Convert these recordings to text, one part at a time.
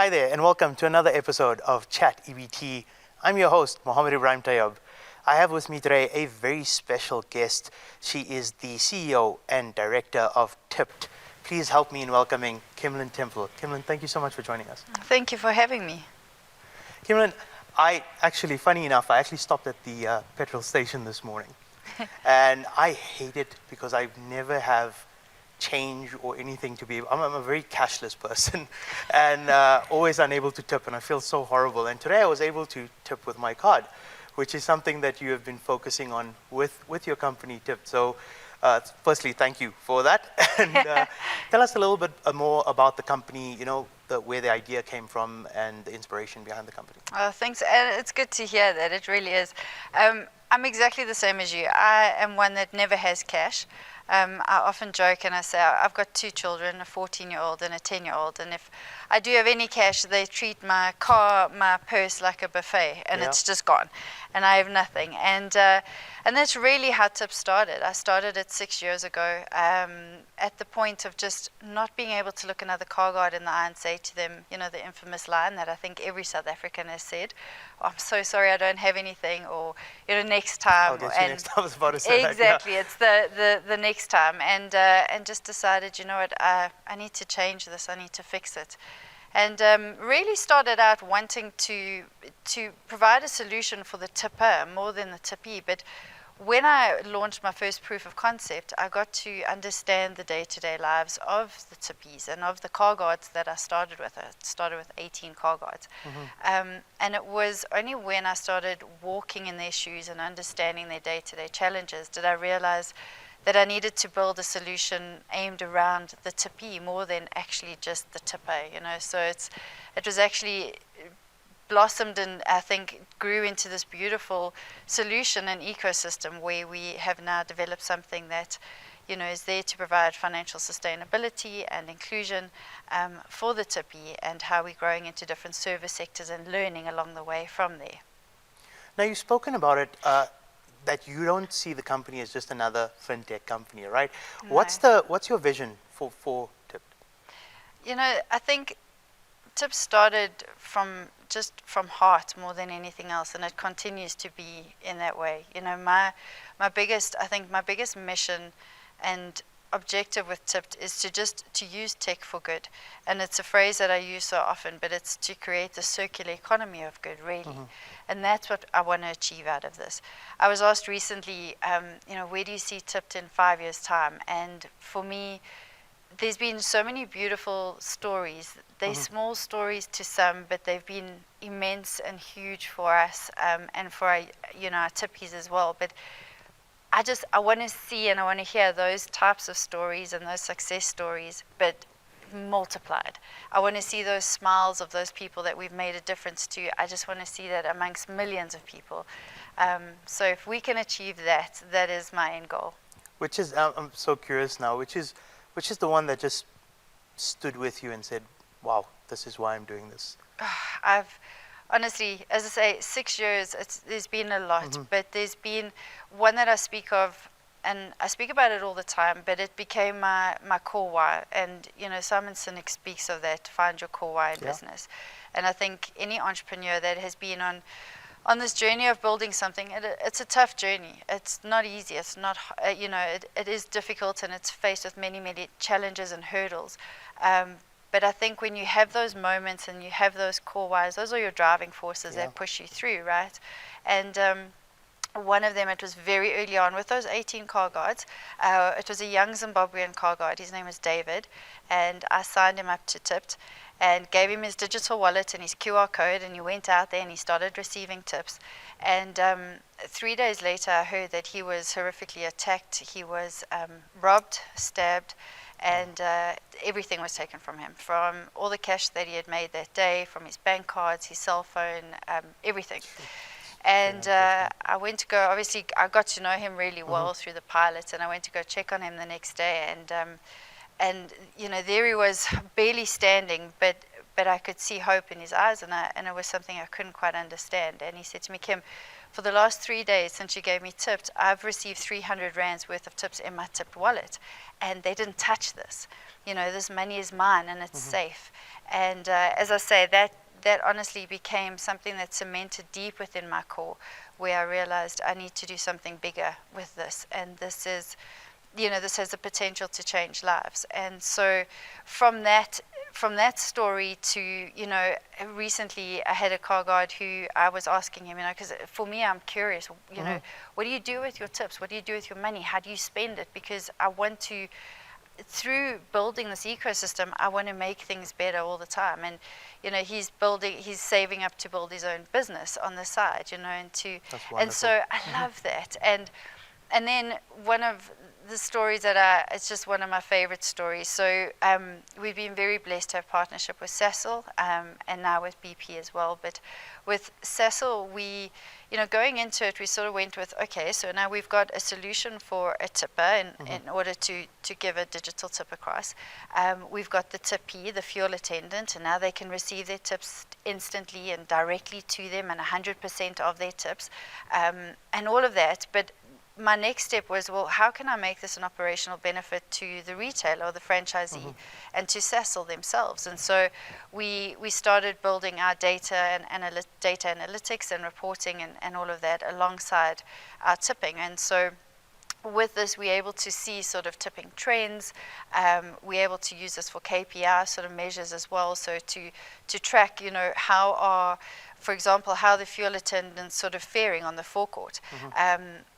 Hi there, and welcome to another episode of Chat EbT. I'm your host, Mohammed Ebrahim Tayob. I have with me today a very special guest. She is the CEO and Director of TEBT. Please help me in welcoming Kimlynn Temple. Kimlynn, thank you so much for joining us. Thank you for having me. Kimlynn, funny enough, I actually stopped at the petrol station this morning. And I hate it because I never have change or anything to be. I'm a very cashless person and always unable to tip, and I feel so horrible. And today I was able to tip with my card, which is something that you have been focusing on with your company, TEBT. So firstly, thank you for that. And tell us a little bit more about the company, where the idea came from and the inspiration behind the company. Thanks. And it's good to hear that. It really is. I'm exactly the same as you. I am one that never has cash. I often joke and I say I've got two children, a 14-year-old and a 10-year-old, and if I do have any cash, they treat my car, my purse like a buffet, and it's just gone, and I have nothing. And that's really how TEBT started. I started it 6 years ago at the point of just not being able to look another car guard in the eye and say to them, the infamous line that I think every South African has said, oh, I'm so sorry I don't have anything, or next time. I'll get you next time. I was about to say exactly, that, it's the next time, and just decided, I need to change this, I need to fix it. And really started out wanting to provide a solution for the tipper more than the tippee. But when I launched my first proof of concept, I got to understand the day-to-day lives of the tippies and of the car guards that I started with. I started with 18 car guards. Mm-hmm. And it was only when I started walking in their shoes and understanding their day-to-day challenges did I realize that I needed to build a solution aimed around the tippee more than actually just the tipper, So it was actually blossomed and I think grew into this beautiful solution and ecosystem where we have now developed something that, is there to provide financial sustainability and inclusion for the tippee, and how we're growing into different service sectors and learning along the way from there. Now, you've spoken about it, that you don't see the company as just another fintech company, right? No. What's your vision for TEBT? I think TEBT started from heart more than anything else, and it continues to be in that way. My biggest mission and objective with TEBT is to use tech for good, and it's a phrase that I use so often, but it's to create the circular economy of good, really. Mm-hmm. And that's what I want to achieve out of this. I was asked recently, where do you see TEBT in 5 years' time? And for me, there's been so many beautiful stories. They're small stories to some, but they've been immense and huge for us, and for our tippies as well. But I want to see and I want to hear those types of stories and those success stories, but multiplied. I want to see those smiles of those people that we've made a difference to. I just want to see that amongst millions of people. So if we can achieve that, that is my end goal. Which is, I'm so curious now, which is the one that just stood with you and said, wow, this is why I'm doing this? I've honestly, as I say, 6 years, there's been a lot, but there's been one that I speak of, and I speak about it all the time, but it became my core why. And, Simon Sinek speaks of that, find your core why in business. And I think any entrepreneur that has been on this journey of building something, it's a tough journey. It's not easy. It's not, it is difficult, and it's faced with many, many challenges and hurdles. But I think when you have those moments and you have those core whys, those are your driving forces that push you through, right? And one of them, it was very early on with those 18 car guards. It was a young Zimbabwean car guard. His name was David, and I signed him up to TEBT and gave him his digital wallet and his QR code, and he went out there and he started receiving tips. And 3 days later, I heard that he was horrifically attacked. He was robbed, stabbed, and everything was taken from him, from all the cash that he had made that day, from his bank cards, his cell phone, everything. And I went to go, obviously I got to know him really well through the pilot, and I went to go check on him the next day, and there he was, barely standing, but but I could see hope in his eyes, and it was something I couldn't quite understand. And he said to me, Kim, for the last 3 days since you gave me tips, I've received 300 rands worth of tips in my tipped wallet, and they didn't touch this. This money is mine, and it's safe. And as I say, that honestly became something that cemented deep within my core, where I realized I need to do something bigger with this, and this is, this has the potential to change lives. And so from that story to, recently I had a car guard who I was asking him, because for me, I'm curious, what do you do with your tips? What do you do with your money? How do you spend it? Because I want to, through building this ecosystem, I want to make things better all the time. And he's saving up to build his own business on the side, and so I love that. And then one of the stories it's just one of my favorite stories. So we've been very blessed to have partnership with Cecil, and now with BP as well. But with Cecil, we, going into it, we sort of went with, okay, so now we've got a solution for a tipper in order to give a digital tip across. We've got the tippee, the fuel attendant, and now they can receive their tips instantly and directly to them, and 100% of their tips, and all of that. But my next step was, well, how can I make this an operational benefit to the retailer or the franchisee and to Cecil themselves? And so we started building our data analytics and reporting and all of that alongside our tipping. And so with this, we're able to see sort of tipping trends. We're able to use this for KPI sort of measures as well. So to track, for example, how the fuel attendants sort of faring on the forecourt.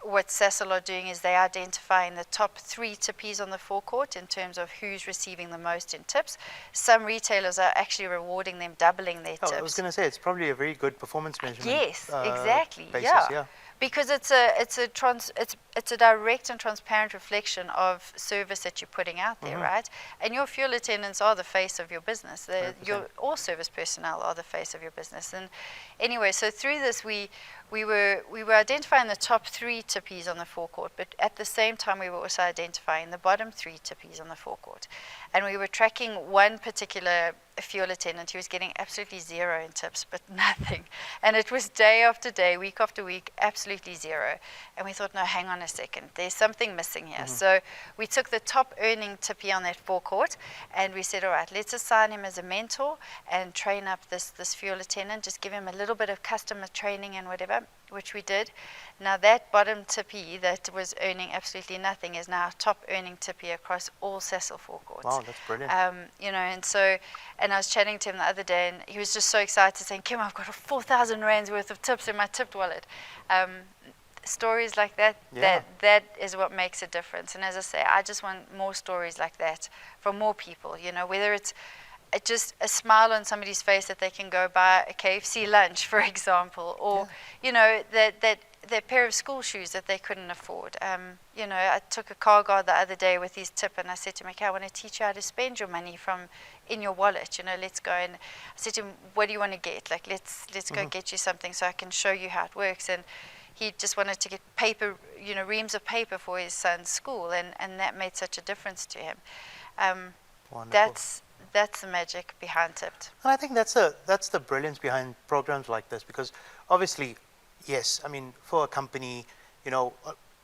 What Cecil are doing is they're identifying the top 3 tippies on the forecourt in terms of who's receiving the most in tips. Some retailers are actually rewarding them, doubling their tips. I was going to say, it's probably a very good performance measurement. Yes, exactly. Basis, yeah. Because it's a direct and transparent reflection of service that you're putting out there, right? And your fuel attendants are the face of your business. All service personnel are the face of your business. And anyway, so through this, we were identifying the top 3 tippies on the forecourt, but at the same time, we were also identifying the bottom 3 tippies on the forecourt. And we were tracking one particular fuel attendant who was getting absolutely 0 in tips, but nothing. And it was day after day, week after week, absolutely 0. And we thought, no, hang on a second, there's something missing here. So we took the top earning tippie on that forecourt, and we said, all right, let's assign him as a mentor and train up this fuel attendant, just give him a little bit of customer training and whatever, which we did. Now that bottom tippie that was earning absolutely nothing is now top earning tippie across all Cecil forecourts. Wow, that's brilliant. And I was chatting to him the other day, and he was just so excited, saying, Kim, I've got 4,000 rands worth of tips in my tipped wallet. Stories like that, that is what makes a difference. And as I say, I just want more stories like that from more people, whether it's just a smile on somebody's face that they can go buy a KFC lunch, for example, or, that pair of school shoes that they couldn't afford. I took a car guard the other day with his tip, and I said to him, okay, I want to teach you how to spend your money from in your wallet. Let's go. And I said to him, what do you want to get? Like, let's go get you something so I can show you how it works. And he just wanted to get paper, reams of paper for his son's school, and that made such a difference to him. That's the magic behind Tipped. And I think that's the brilliance behind programs like this, because obviously, yes, I mean, for a company, you're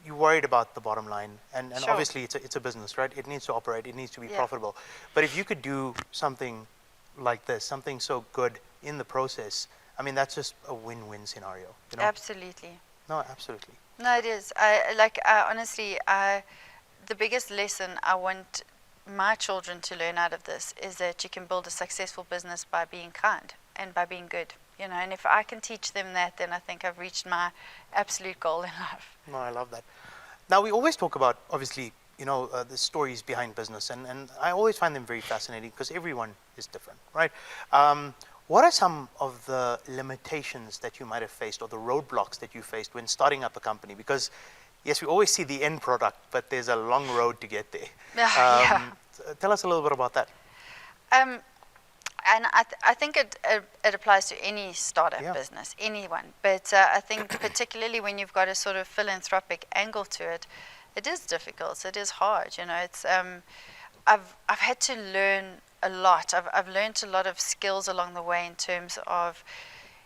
worried about the bottom line, and Sure. obviously it's a business, right? It needs to operate, it needs to be profitable. But if you could do something like this, something so good in the process, I mean, that's just a win-win scenario. Absolutely. No, absolutely. No, it is. Honestly, the biggest lesson I want my children to learn out of this is that you can build a successful business by being kind and by being good. And if I can teach them that, then I think I've reached my absolute goal in life. No, I love that. Now, we always talk about, obviously, the stories behind business, and I always find them very fascinating because everyone is different, right? What are some of the limitations that you might have faced, or the roadblocks that you faced when starting up a company? Because, yes, we always see the end product, but there's a long road to get there. Tell us a little bit about that. And I think it applies to any startup business, anyone. But I think particularly when you've got a sort of philanthropic angle to it, it is difficult. It is hard. It's I've had to learn a lot. I've learned a lot of skills along the way in terms of,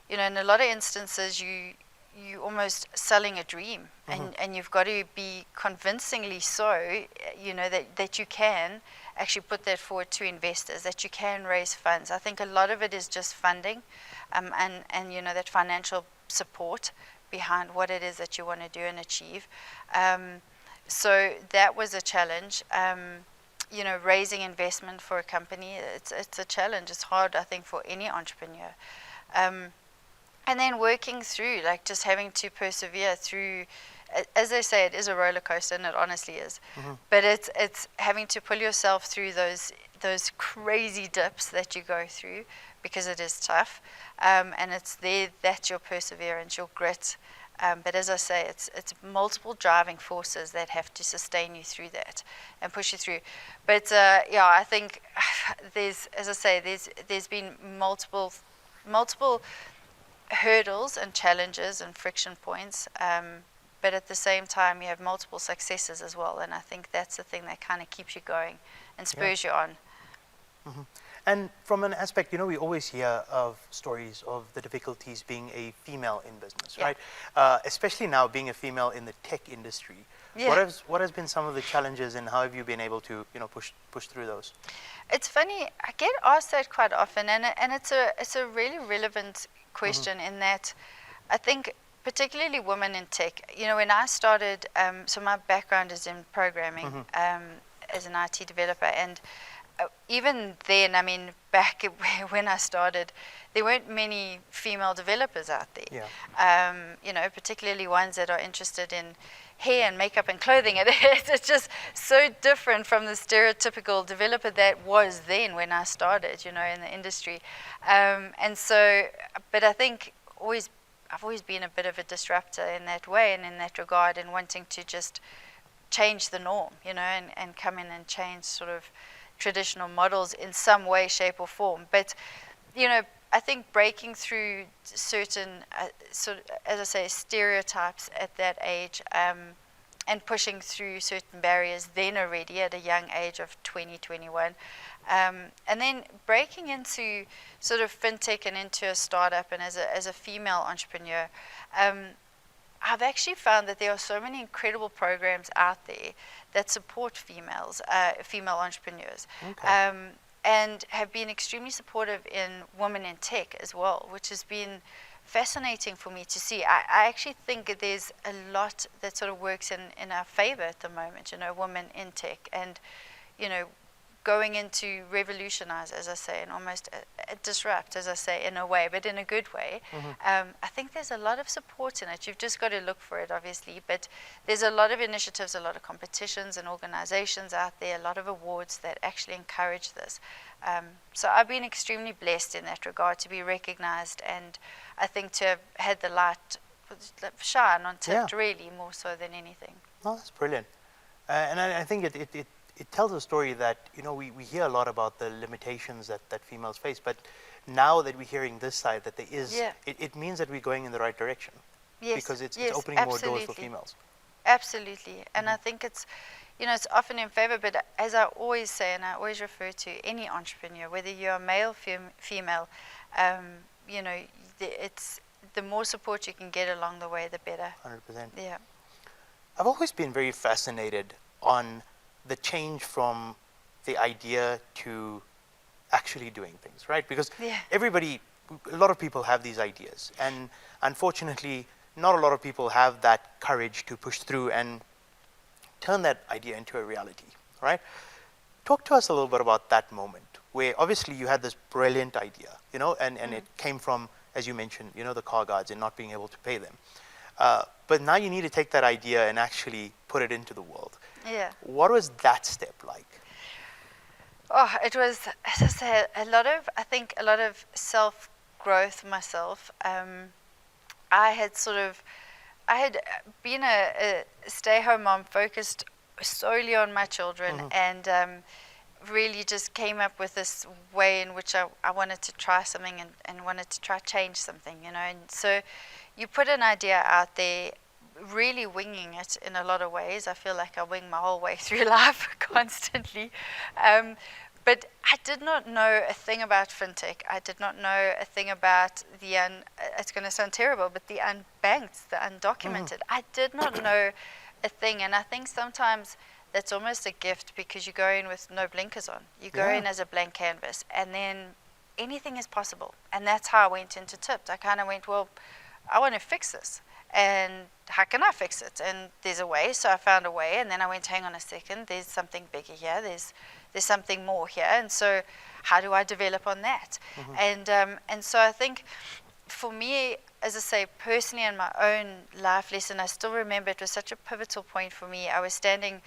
in a lot of instances you almost selling a dream, and you've got to be convincingly so, that you can actually put that forward to investors, that you can raise funds. I think a lot of it is just funding, and that financial support behind what it is that you want to do and achieve. So that was a challenge. Raising investment for a company, it's a challenge. It's hard, I think, for any entrepreneur. And then working through, like just having to persevere through, as they say, it is a roller coaster, and it honestly is. But it's having to pull yourself through those crazy dips that you go through, because it is tough. And it's there, that's your perseverance, your grit. But as I say, it's multiple driving forces that have to sustain you through that and push you through. But I think there's been multiple hurdles and challenges and friction points. But at the same time, you have multiple successes as well. And I think that's the thing that kind of keeps you going and spurs you on. And from an aspect, we always hear of stories of the difficulties being a female in business, right? Especially now being a female in the tech industry. What has been some of the challenges, and how have you been able to push through those? It's funny, I get asked that quite often, and it's a really relevant question in that I think particularly women in tech. When I started, so my background is in programming as an IT developer, and even then, I mean, back when I started, there weren't many female developers out there. Particularly ones that are interested in hair and makeup and clothing. It's just so different from the stereotypical developer that was then when I started, in the industry. And so, but I think I've always been a bit of a disruptor in that way and in that regard, and wanting to just change the norm, and come in and change sort of traditional models in some way, shape, or form. But I think breaking through certain as I say, stereotypes at that age, and pushing through certain barriers then already at a young age of 21, and then breaking into sort of fintech and into a startup, and as a female entrepreneur, I've actually found that there are so many incredible programs out there that support female entrepreneurs, and have been extremely supportive in women in tech as well, which has been fascinating for me to see. I actually think there's a lot that sort of works in our favor at the moment, women in tech, and going into revolutionize, as I say, and almost disrupt, as I say, in a way, but in a good way. I think there's a lot of support in it. You've just got to look for it, obviously, but there's a lot of initiatives, a lot of competitions and organizations out there, a lot of awards that actually encourage this. So I've been extremely blessed in that regard to be recognized, and I think to have had the light shine on TIPT really more so than anything. Oh, that's brilliant. And I think it tells a story that, we hear a lot about the limitations that females face, but now that we're hearing this side, that there is, it means that we're going in the right direction. Yes, because it's opening more doors for females. Absolutely. And I think it's, it's often in favor, but as I always say, and I always refer to any entrepreneur, whether you're male, female, it's the more support you can get along the way, the better. 100%. Yeah. I've always been very fascinated on the change from the idea to actually doing things, right? Because a lot of people have these ideas, and unfortunately, not a lot of people have that courage to push through and turn that idea into a reality, right? Talk to us a little bit about that moment, where obviously you had this brilliant idea, and it came from, as you mentioned, the car guards and not being able to pay them. But now you need to take that idea and actually put it into the world. Yeah. What was that step like? Oh, it was, as I said, a lot of self-growth myself. I had been a stay-home mom, focused solely on my children, and really just came up with this way in which I wanted to try something and wanted to try change something, and so you put an idea out there, really winging it in a lot of ways. I feel like I wing my whole way through life constantly. But I did not know a thing about fintech. I did not know a thing about it's going to sound terrible, but the unbanked, the undocumented. I did not know a thing. And I think sometimes that's almost a gift, because you go in with no blinkers on. You go in as a blank canvas, and then anything is possible. And that's how I went into Tipped. I kind of went, well, I want to fix this. And how can I fix it? And there's a way. So I found a way, and then I went, hang on a second, there's something bigger here. There's something more here. And so how do I develop on that? And so I think for me, as I say, personally in my own life lesson, I still remember it was such a pivotal point for me. I was standing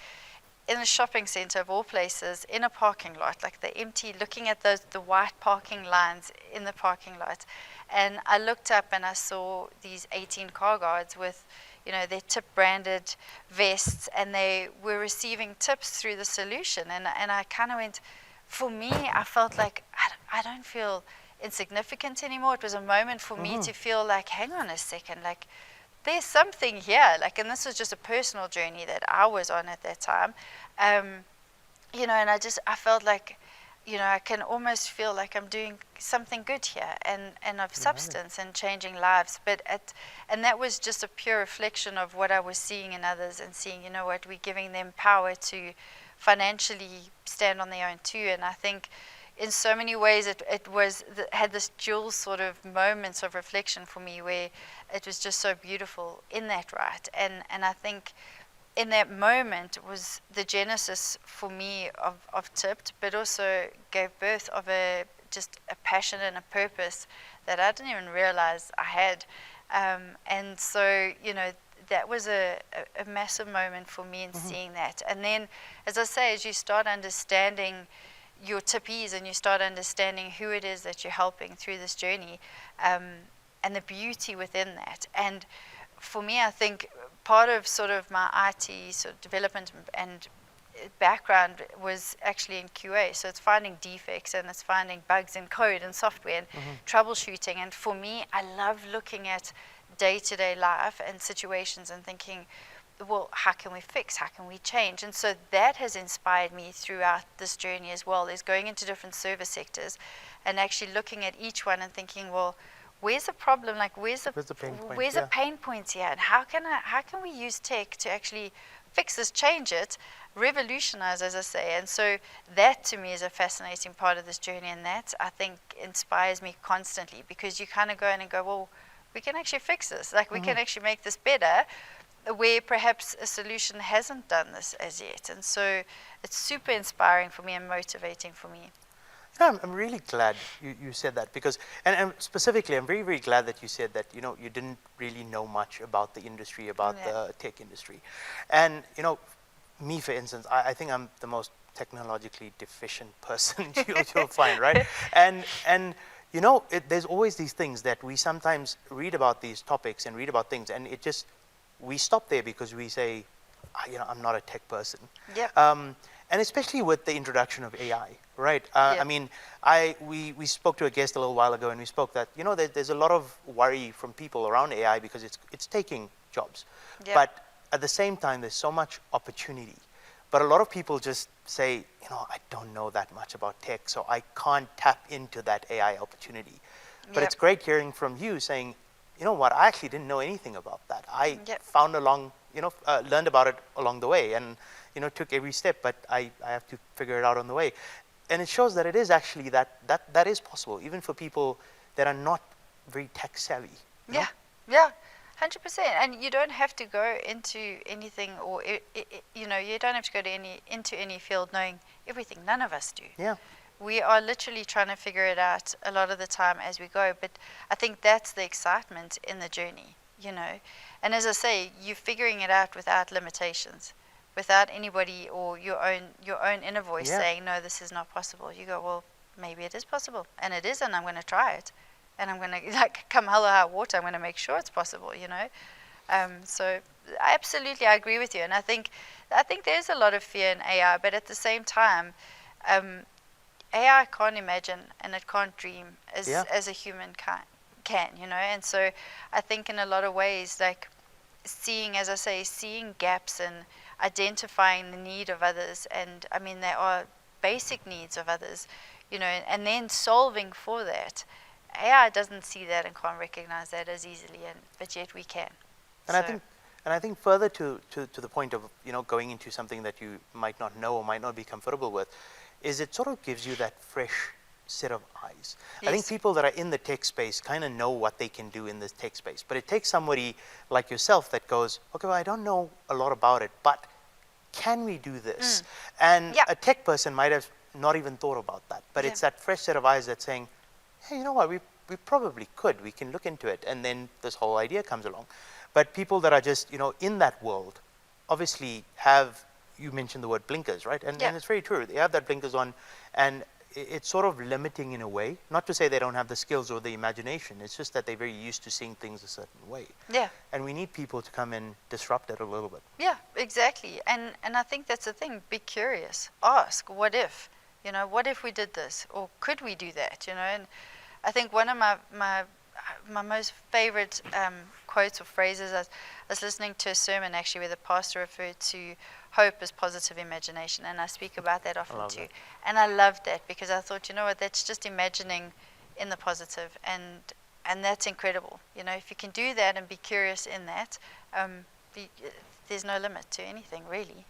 in a shopping center of all places, in a parking lot, like the empty, looking at the white parking lines in the parking lot. And I looked up and I saw these 18 car guards with, their tip branded vests, and they were receiving tips through the solution. And I kind of went, for me, I felt like I don't feel insignificant anymore. It was a moment for me to feel like, hang on a second, like there's something here. Like, and this was just a personal journey that I was on at that time. And I felt like, I can almost feel like I'm doing something good here and of substance and changing lives. And that was just a pure reflection of what I was seeing in others, and seeing, what, we're giving them power to financially stand on their own too. And I think in so many ways it had this dual sort of moments of reflection for me, where it was just so beautiful in that, right? And I think in that moment was the genesis for me of Tipped, but also gave birth of just a passion and a purpose that I didn't even realize I had. And so, that was a massive moment for me in seeing that. And then, as I say, as you start understanding your tippees, and you start understanding who it is that you're helping through this journey, and the beauty within that. And for me, I think part of sort of my IT sort of development and background was actually in QA. So it's finding defects, and it's finding bugs in code and software, and troubleshooting. And for me, I love looking at day-to-day life and situations and thinking, well, how can we fix? How can we change? And so that has inspired me throughout this journey as well, is going into different service sectors and actually looking at each one and thinking, well, where's the problem? Like, where's the pain point? Where's the pain points here? And how can we use tech to actually fix this, change it, revolutionize, as I say? And so that to me is a fascinating part of this journey, and that I think inspires me constantly, because you kind of go in and go, well, we can actually fix this. Like, we can actually make this better, where perhaps a solution hasn't done this as yet. And so it's super inspiring for me and motivating for me. Yeah, I'm really glad you said that, because, and specifically, I'm very, very glad that you said that, you didn't really know much about the industry, about the tech industry. And, me, for instance, I think I'm the most technologically deficient person you'll find, right? And there's always these things that we sometimes read about these topics and read about things, and we stop there because we say, I'm not a tech person. Yep. And especially with the introduction of AI, right? I mean, we spoke to a guest a little while ago, and we spoke that, there's a lot of worry from people around AI because it's taking jobs. Yep. But at the same time, there's so much opportunity. But a lot of people just say, I don't know that much about tech, so I can't tap into that AI opportunity. But it's great hearing from you saying, you know what, I actually didn't know anything about that. I found learned about it along the way, and took every step, but I have to figure it out on the way. And it shows that it is actually that is possible, even for people that are not very tech savvy. Yeah, 100%. And you don't have to go into anything, or you don't have to go into any field knowing everything. None of us do. Yeah. We are literally trying to figure it out a lot of the time as we go. But I think that's the excitement in the journey, And as I say, you're figuring it out without limitations, without anybody or your own inner voice saying, no, this is not possible. You go, well, maybe it is possible, and it is, and I'm going to try it, and I'm going to, come hell or high water, I'm going to make sure it's possible. So I agree with you, and I think there's a lot of fear in AI, but at the same time, AI can't imagine and it can't dream as a human can, And so I think in a lot of ways, seeing, as I say, seeing gaps and identifying the need of others, and I mean there are basic needs of others, and then solving for that. AI doesn't see that and can't recognize that as easily, but yet we can. And I think further to the point of going into something that you might not know or might not be comfortable with, is it sort of gives you that fresh set of eyes. Yes. I think people that are in the tech space kind of know what they can do in this tech space, but it takes somebody like yourself that goes, okay, well, I don't know a lot about it, but can we do this? And a tech person might have not even thought about that, but it's that fresh set of eyes that's saying, hey, you know what, we probably could, we can look into it, and then this whole idea comes along. But people that are just, in that world, obviously have, you mentioned the word blinkers, right? And it's very true. They have that blinkers on, and it's sort of limiting in a way. Not to say they don't have the skills or the imagination. It's just that they're very used to seeing things a certain way. Yeah. And we need people to come and disrupt it a little bit. Yeah, exactly. And I think that's the thing. Be curious. Ask, what if? What if we did this? Or could we do that? And I think one of my most favorite quotes or phrases, I was listening to a sermon actually where the pastor referred to hope as positive imagination, and I speak about that often too. And I loved that because I thought, that's just imagining in the positive, and that's incredible. If you can do that and be curious in that, there's no limit to anything really.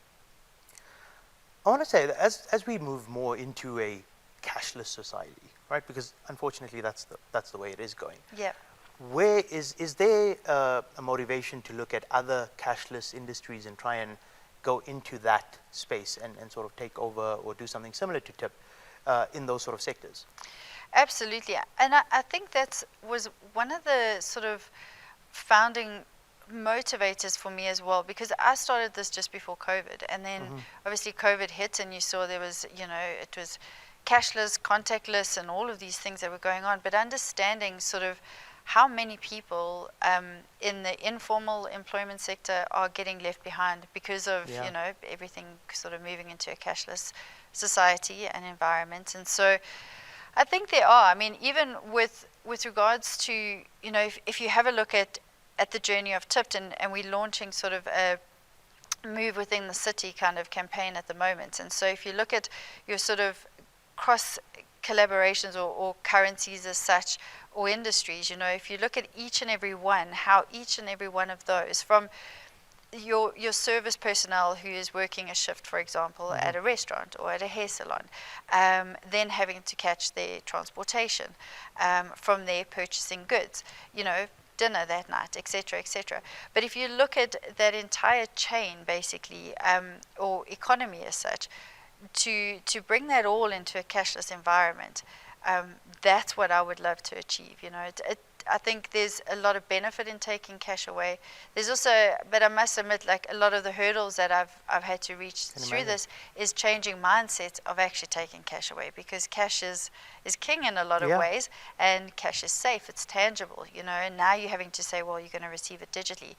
I want to say that as we move more into a cashless society, right? Because unfortunately, that's the way it is going. Yeah. Where is there a motivation to look at other cashless industries and try and go into that space and sort of take over or do something similar to TIP in those sort of sectors? Absolutely. And I think that was one of the sort of founding motivators for me as well, because I started this just before COVID, and then obviously COVID hit, and you saw there was, it was cashless, contactless, and all of these things that were going on, but understanding sort of how many people in the informal employment sector are getting left behind because of everything sort of moving into a cashless society and environment. And so I think there are, I mean, even with regards to, if you have a look at the journey of Tipped, and we're launching sort of a move within the city kind of campaign at the moment. And so if you look at your sort of cross collaborations or currencies as such, or industries, if you look at each and every one, how each and every one of those, from your service personnel who is working a shift, for example, at a restaurant or at a hair salon, then having to catch their transportation, from their purchasing goods, dinner that night, etc., etc. But if you look at that entire chain, basically, or economy as such, to bring that all into a cashless environment, that's what I would love to achieve. I think there's a lot of benefit in taking cash away. There's also, but I must admit, like a lot of the hurdles that I've had to reach through this is changing mindset of actually taking cash away, because cash is king in a lot of ways, and cash is safe, it's tangible, and now you're having to say, well, you're going to receive it digitally.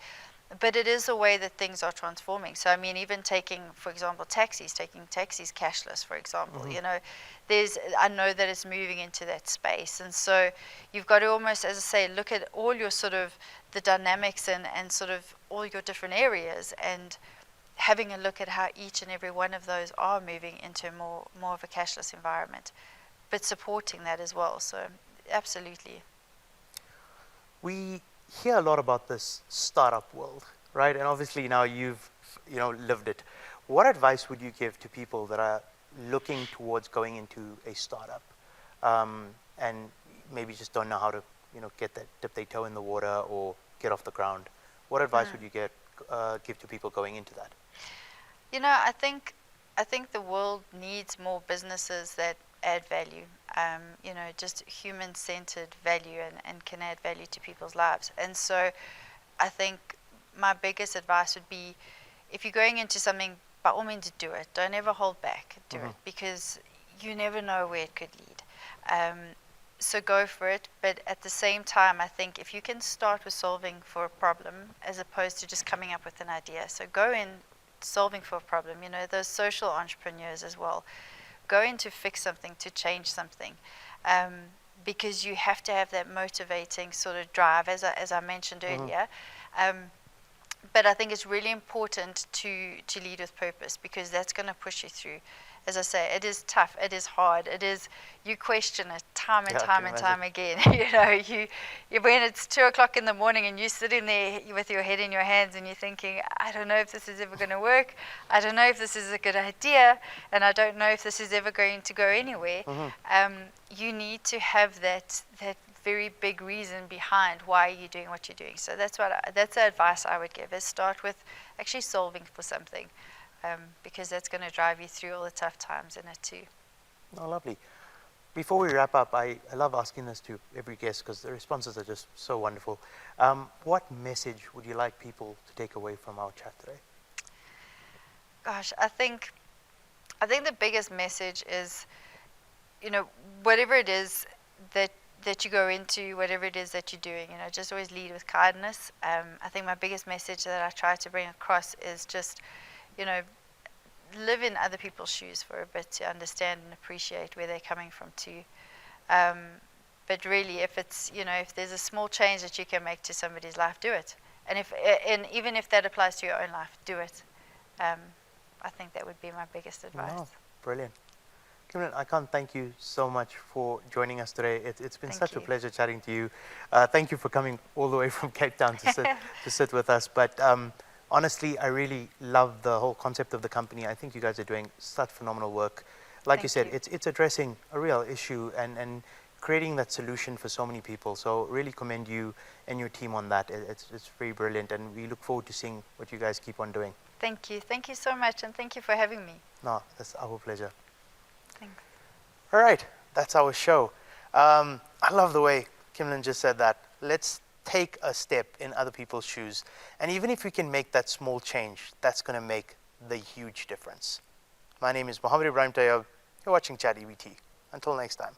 But it is the way that things are transforming. So, I mean, even taking, for example, taking taxis cashless, for example, I know that it's moving into that space. And so you've got to almost, as I say, look at all your sort of the dynamics and sort of all your different areas, and having a look at how each and every one of those are moving into more of a cashless environment, but supporting that as well. So, absolutely. We hear a lot about this startup world, right? And obviously now you've lived it. What advice would you give to people that are looking towards going into a startup, and maybe just don't know how to dip their toe in the water or get off the ground? What advice would you give to people going into that? I think the world needs more businesses that add value, just human-centered value, and can add value to people's lives. And so I think my biggest advice would be, if you're going into something, by all means do it. Don't ever hold back. Do it, because you never know where it could lead. So go for it. But at the same time, I think if you can start with solving for a problem as opposed to just coming up with an idea. So go in solving for a problem. Those social entrepreneurs as well. Go in to fix something, to change something, because you have to have that motivating sort of drive, as I mentioned earlier. But I think it's really important to lead with purpose, because that's going to push you through. As I say, it is tough, it is hard, you question it time and time and time again. When it's 2 o'clock in the morning and you're sitting there with your head in your hands and you're thinking, I don't know if this is ever going to work, I don't know if this is a good idea, and I don't know if this is ever going to go anywhere. You need to have that very big reason behind why you're doing what you're doing. So that's the advice I would give, is start with actually solving for something, because that's going to drive you through all the tough times in it too. Oh, lovely. Before we wrap up, I love asking this to every guest because the responses are just so wonderful. What message would you like people to take away from our chat today? Gosh, I think the biggest message is, whatever it is that you go into, whatever it is that you're doing, just always lead with kindness. I think my biggest message that I try to bring across is just, live in other people's shoes for a bit to understand and appreciate where they're coming from too. But really, if it's, if there's a small change that you can make to somebody's life, do it. And even if that applies to your own life, do it. I think that would be my biggest advice. Oh, brilliant. Kimlynn, I can't thank you so much for joining us today. It's been such a pleasure chatting to you. Thank you for coming all the way from Cape Town to sit with us. But honestly, I really love the whole concept of the company. I think you guys are doing such phenomenal work. Like you said, it's addressing a real issue and creating that solution for so many people. So really commend you and your team on that. It's very brilliant, and we look forward to seeing what you guys keep on doing. Thank you. Thank you so much, and thank you for having me. No, that's our pleasure. Thanks. All right, that's our show. I love the way Kimlynn just said that. Let's take a step in other people's shoes. And even if we can make that small change, that's going to make the huge difference. My name is Mohammed Ebrahim Tayob. You're watching Chat EbT. Until next time.